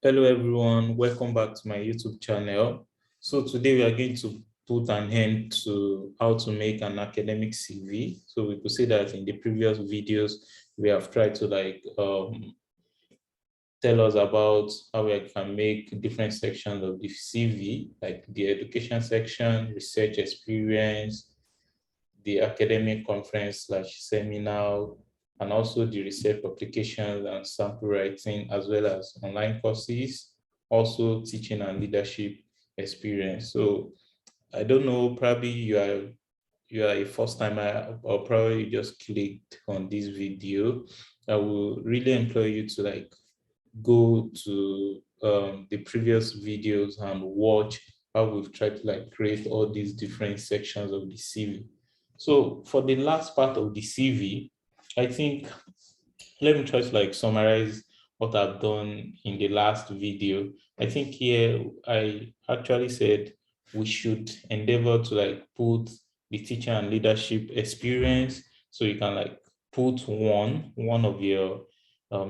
Hello everyone, welcome back to my YouTube channel. So today we are going to put an end to how to make an academic CV. So we could say that in the previous videos, we have tried to tell us about how we can make different sections of the CV, like the education section, research experience, the academic conference slash seminar, and also the research publications and sample writing, as well as online courses, also teaching and leadership experience. So I don't know, probably you are a first timer or probably you just clicked on this video. I will really implore you to go to the previous videos and watch how we've tried to create all these different sections of the CV. So for the last part of the CV, I think let me try to summarize what I've done in the last video. I think here I actually said we should endeavor to put the teacher and leadership experience. So you can put one of your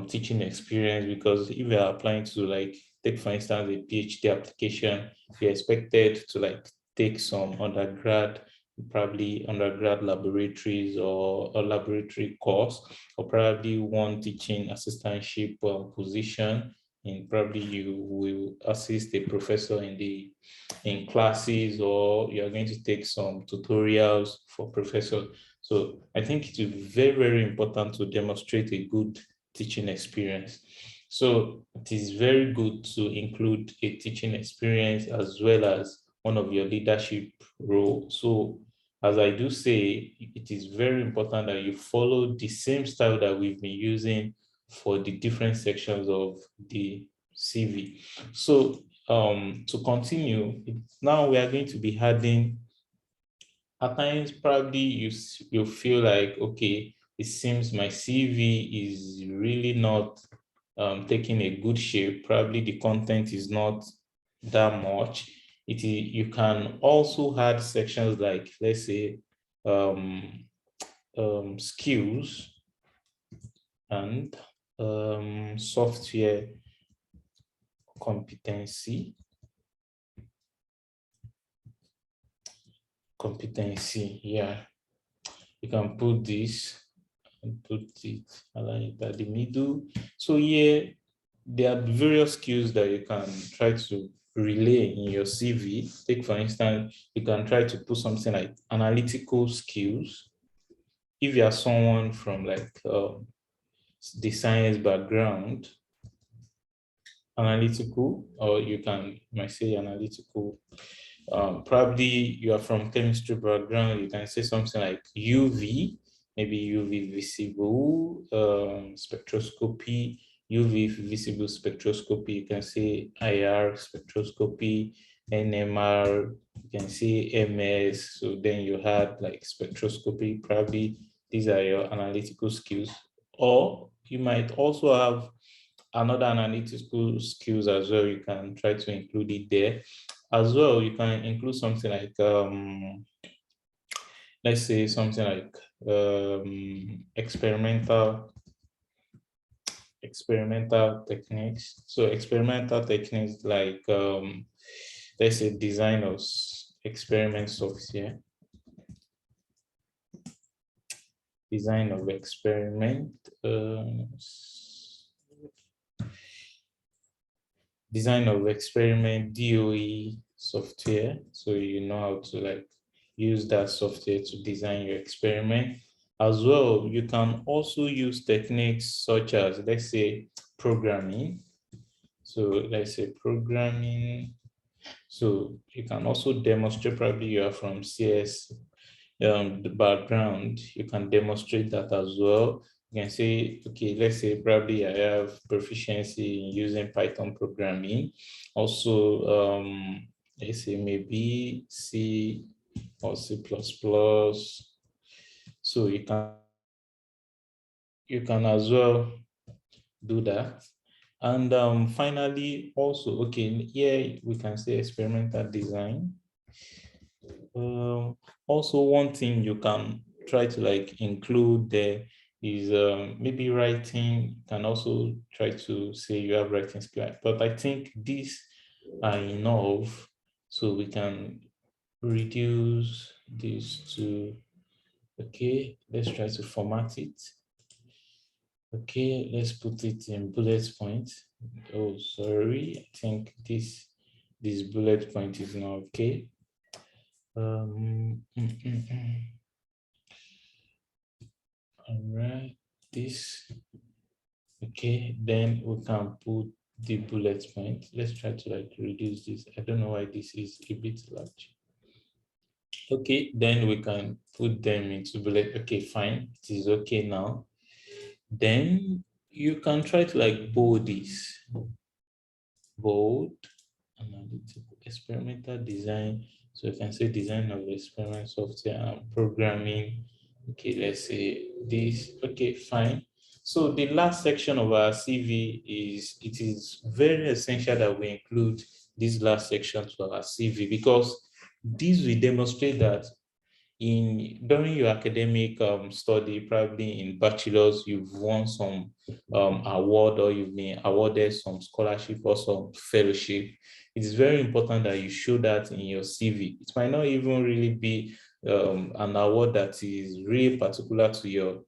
teaching experience, because if you're applying to take for instance a PhD application, you're expected to take some undergrad, probably undergrad laboratories or a laboratory course, or probably one teaching assistantship position, and probably you will assist a professor in classes, or you're going to take some tutorials for professors. So I think it is very, very important to demonstrate a good teaching experience. So it is very good to include a teaching experience as well as one of your leadership role. So as I do say, it is very important that you follow the same style that we've been using for the different sections of the CV. So to continue, now we are going to be adding, at times probably you feel like, okay, it seems my CV is really not taking a good shape. Probably the content is not that much. You can also add sections like, let's say, um, skills and software competency. Yeah, you can put this and put it aligned at the middle. So here, there are various skills that you can try to relay in your CV. Take for instance, you can try to put something like analytical skills. If you are someone from the science background, analytical, or might say analytical. Probably you are from chemistry background, you can say something like UV, maybe UV visible spectroscopy, UV visible spectroscopy. You can say IR spectroscopy, NMR, you can say MS. So then you had spectroscopy. Probably these are your analytical skills. Or you might also have another analytical skills as well. You can try to include it there as well. You can include something like let's say something like experimental techniques. So experimental techniques like let's say design of experiment software, design of experiment, design of experiment DOE software. So you know how to use that software to design your experiment. As well, you can also use techniques such as, let's say, programming. So let's say programming. So you can also demonstrate, probably you are from CS the background, you can demonstrate that as well. You can say, okay, let's say probably I have proficiency in using Python programming. Also, let's say maybe C or C++. So you can as well do that. And finally, also, okay, here we can say experimental design. Also, one thing you can try to include there is maybe writing. You can also try to say you have writing skill, but I think these are enough, so we can reduce this to, okay, let's try to format it. Okay, let's put it in bullet point. Oh, sorry, I think this bullet point is not okay. All right, this. Okay, then we can put the bullet point. Let's try to like reduce this. I don't know why this is a bit large. Okay, then we can put them into bullet. Okay, fine. It is okay now. Then you can try to like bold this. Bold, analytical, experimental design. So you can say design of experiment software and programming. Okay, let's say this. Okay, fine. So the last section of our CV it is very essential that we include this last section to our CV, because this will demonstrate that during your academic study, probably in bachelor's, you've won some award, or you've been awarded some scholarship or some fellowship. It is very important that you show that in your CV. It might not even really be an award that is really particular to your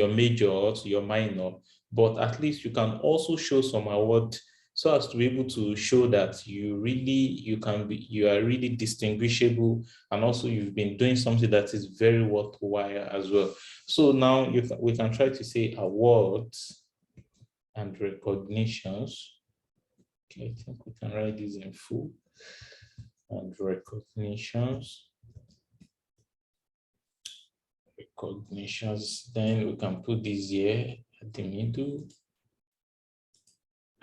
major or to your minor, but at least you can also show some award, so as to be able to show that you are really distinguishable, and also you've been doing something that is very worthwhile as well. So now we can try to say awards and recognitions. Okay, I think we can write this in full. And recognitions. Then we can put this here at the middle.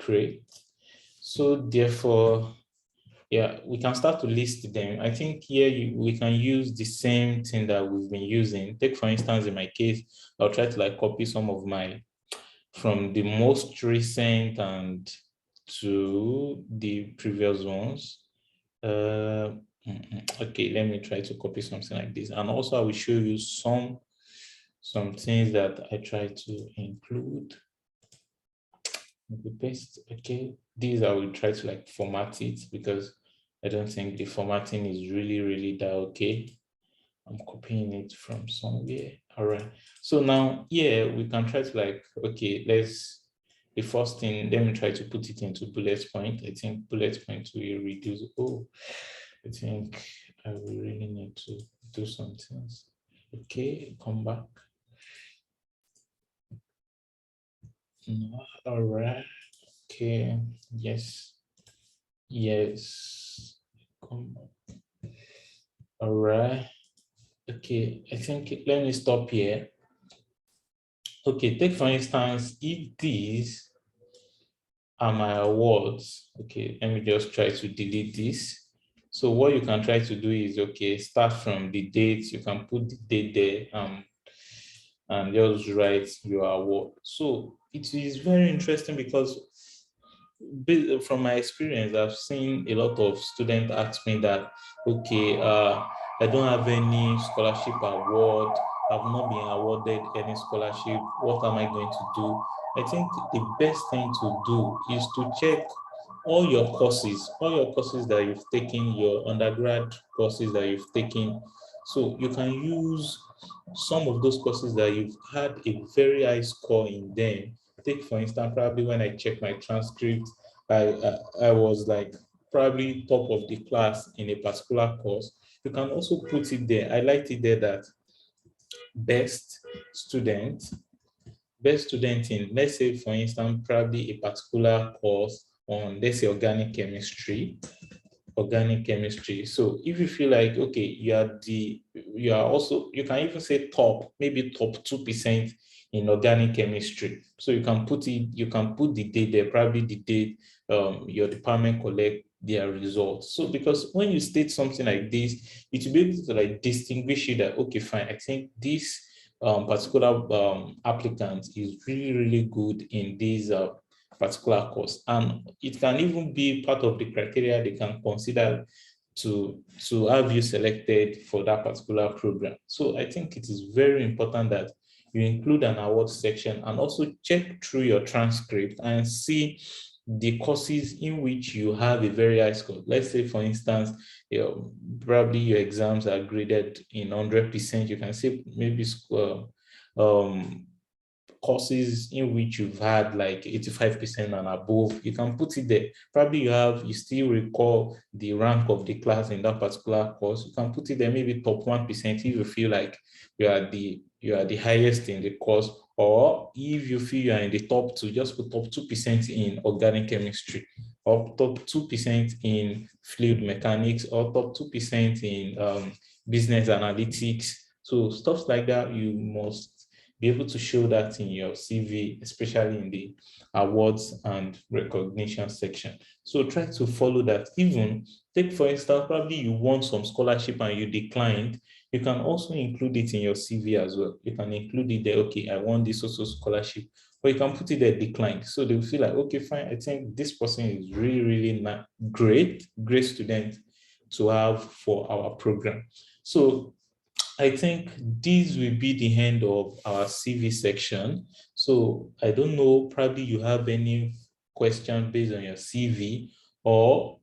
Great. So therefore, yeah, we can start to list them. I think here we can use the same thing that we've been using. Take, for instance, in my case, I'll try to like copy some of from the most recent and to the previous ones. Okay, let me try to copy something like this. And also I will show you some things that I try to include. The paste. Okay, these I will try to like format it, because I don't think the formatting is really that okay. I'm copying it from somewhere. All right, so now we can try to like, okay, the first thing, let me try to put it into bullet point. I think bullet point will reduce. Oh, I think I will really need to do some things. Okay, come back. No, all right. Okay, yes. Come on. All right. Okay, I think let me stop here. Okay, take for instance, if these are my awards, okay, let me just try to delete this. So what you can try to do is, okay, start from the date. You can put the date there, and just write your award. So it is very interesting, because from my experience, I've seen a lot of students ask me that, okay, I don't have any scholarship award. I've not been awarded any scholarship. What am I going to do? I think the best thing to do is to check all your courses that you've taken, your undergrad courses that you've taken. So you can use some of those courses that you've had a very high score in them. Take, for instance, probably when I check my transcript, I was like probably top of the class in a particular course. You can also put it there. I liked it there that best student, in, let's say, for instance, probably a particular course on, let's say, organic chemistry. So if you feel like, okay, you are also, you can even say maybe top 2% in organic chemistry. So you can put the date there, probably the date your department collect their results. So because when you state something like this, it will be able to like distinguish you that, okay, fine, I think this particular applicant is really good in this particular course. And it can even be part of the criteria they can consider to have you selected for that particular program. So I think it is very important that you include an award section and also check through your transcript and see the courses in which you have a very high score. Let's say, for instance, probably your exams are graded in 100%. You can say maybe um, courses in which you've had like 85% and above, you can put it there. Probably you still recall the rank of the class in that particular course. You can put it there, maybe top 1% if you feel like you are the highest in the course, or if you feel you are in the top two, just put top 2% in organic chemistry, or top 2% in fluid mechanics, or top 2% in business analytics. So stuff like that, you must be able to show that in your CV, especially in the awards and recognition section. So try to follow that. Even take, for instance, probably you won some scholarship and you declined, you can also include it in your CV as well. You can include it there, okay, I won this also scholarship, or you can put it there declined. So they'll feel like, okay, fine, I think this person is really, really not great student to have for our program. So I think this will be the end of our CV section. So I don't know, probably you have any question based on your CV, or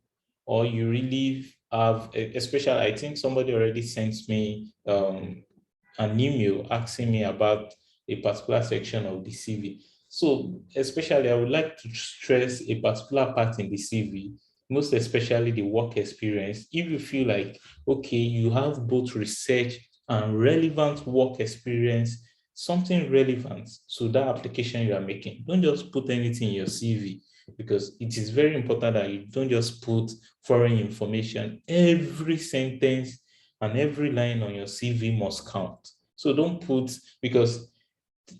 you really have, especially I think somebody already sent me an email asking me about a particular section of the CV. So especially I would like to stress a particular part in the CV, most especially the work experience. If you feel like, okay, you have both research and relevant work experience, something relevant to that application you are making, don't just put anything in your CV, because it is very important that you don't just put foreign information. Every sentence and every line on your CV must count. So don't put, because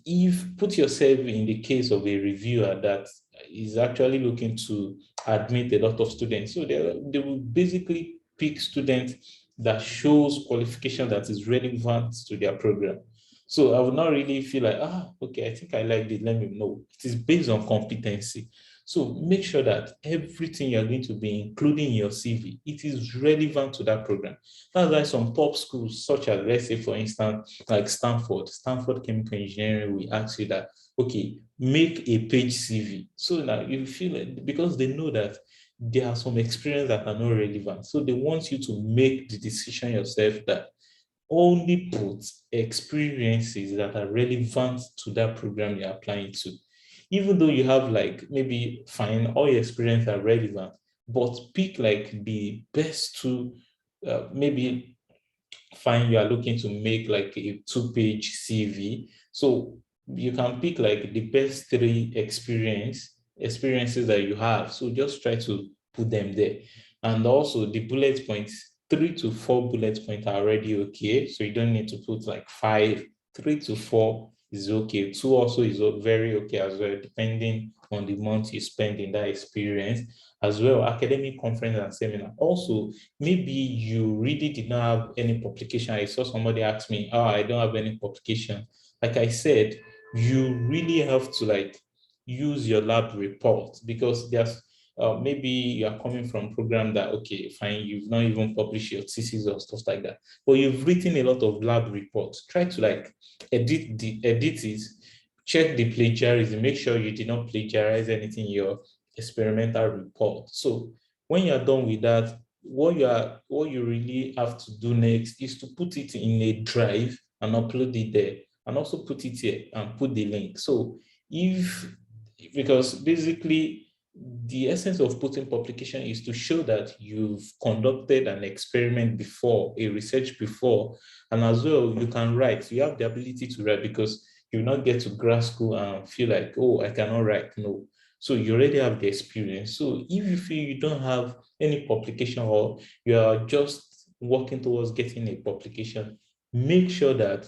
if put yourself in the case of a reviewer that is actually looking to admit a lot of students. So they will basically pick students that shows qualification that is relevant to their program. So I would not really feel like, okay, I think I like this, let me know. It is based on competency. So make sure that everything you're going to be including in your CV, it is relevant to that program. That's why some top schools, such as, let's say, for instance, like Stanford Chemical Engineering, we ask you that, okay, make a page CV. So that you feel like, because they know that there are some experience that are not relevant. So they want you to make the decision yourself that only put experiences that are relevant to that program you're applying to. Even though you have like maybe fine, all your experience are relevant, but pick like the best two, maybe fine, you are looking to make like a 2-page CV. So you can pick like the best 3 experiences that you have. So just try to put them there. And also the bullet points, 3 to 4 bullet points are already okay. So you don't need to put like 5. 3 to 4 is okay. 2 also is very okay as well, depending on the month you spend in that experience. As well, academic conference and seminar. Also, maybe you really did not have any publication. I saw somebody ask me, I don't have any publication. Like I said, you really have to like use your lab report, because there's maybe you are coming from a program that, okay, fine, you've not even published your thesis or stuff like that, but you've written a lot of lab reports. Try to like edit it, check the plagiarism, make sure you did not plagiarize anything in your experimental report. So when you're done with that, what you really have to do next is to put it in a drive and upload it there, and also put it here and put the link. So because basically the essence of putting publication is to show that you've conducted an experiment before, a research before, and as well you can write. You have the ability to write, because you will not get to grad school and feel like, oh, I cannot write. No. So you already have the experience. So if you feel you don't have any publication, or you are just working towards getting a publication, make sure that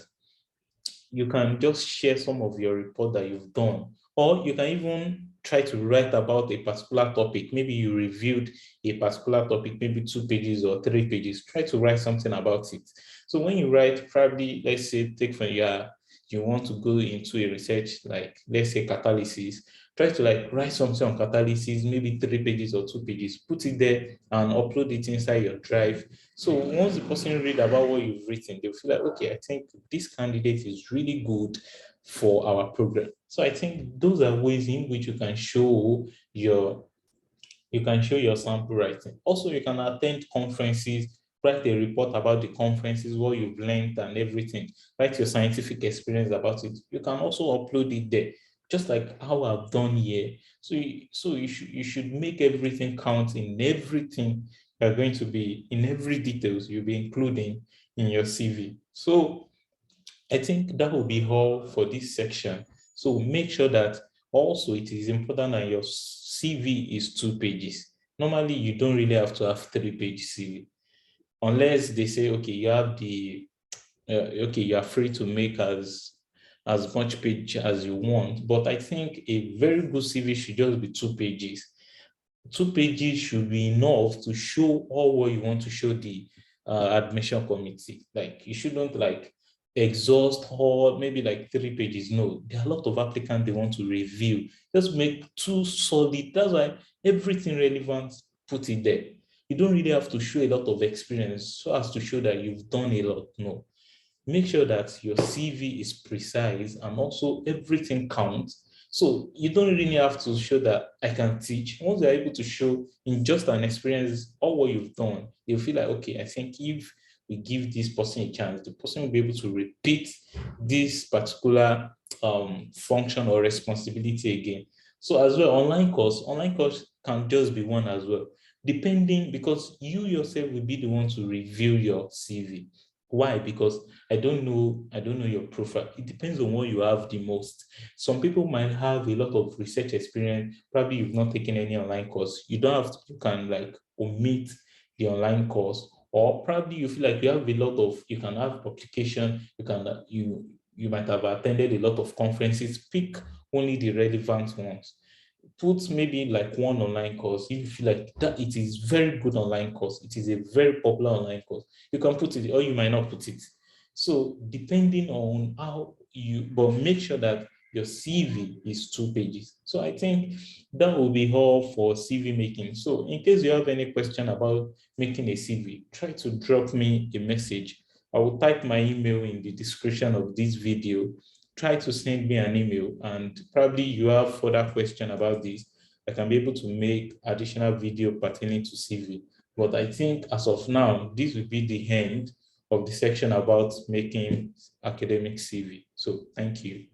you can just share some of your report that you've done, or you can even try to write about a particular topic. Maybe you reviewed a particular topic, maybe 2 pages or 3 pages. Try to write something about it. So when you write, probably, let's say, take from you want to go into a research, like let's say catalysis, try to like write something on catalysis, maybe 3 pages or 2 pages, put it there and upload it inside your drive. So once the person read about what you've written, they'll feel like, okay, I think this candidate is really good for our program. So I think those are ways in which you can show your sample writing. Also, you can attend conferences, write a report about the conferences, what you've learned and everything. Write your scientific experience about it. You can also upload it there, just like how I've done here. So you should make everything count in everything you're going to be, in every details you'll be including in your CV. So I think that will be all for this section. So make sure that also it is important that your CV is 2 pages. Normally, you don't really have to have 3 page CV, unless they say, okay, you have the, okay, you are free to make as much page as you want. But I think a very good CV should just be 2 pages. 2 pages should be enough to show all what you want to show the admission committee. Like you shouldn't like exhaust all maybe like 3 pages. No, there are a lot of applicants they want to review. Just make 2 solid. That's why everything relevant, put it there. You don't really have to show a lot of experience so as to show that you've done a lot. No, make sure that your CV is precise and also everything counts. So you don't really have to show that I can teach. Once you're able to show in just an experience all what you've done, you'll feel like, okay, I think if we give this person a chance, the person will be able to repeat this particular function or responsibility again. So as well, online course can just be one as well, depending, because you yourself will be the one to review your CV. Why? Because I don't know your profile. It depends on what you have the most. Some people might have a lot of research experience. Probably you've not taken any online course. You don't have to, you can like omit the online course, or probably you feel like you have a lot of, you can have publication, you might have attended a lot of conferences. Pick only the relevant ones. Put maybe like one online course. If you feel like that it is very good online course, it is a very popular online course, you can put it, or you might not put it. So depending on how you, but make sure that your CV is 2 pages. So I think that will be all for CV making. So in case you have any question about making a CV, try to drop me a message. I will type my email in the description of this video. Try to send me an email, and probably you have further question about this. I can be able to make additional video pertaining to CV. But I think as of now, this will be the end of the section about making academic CV. So thank you.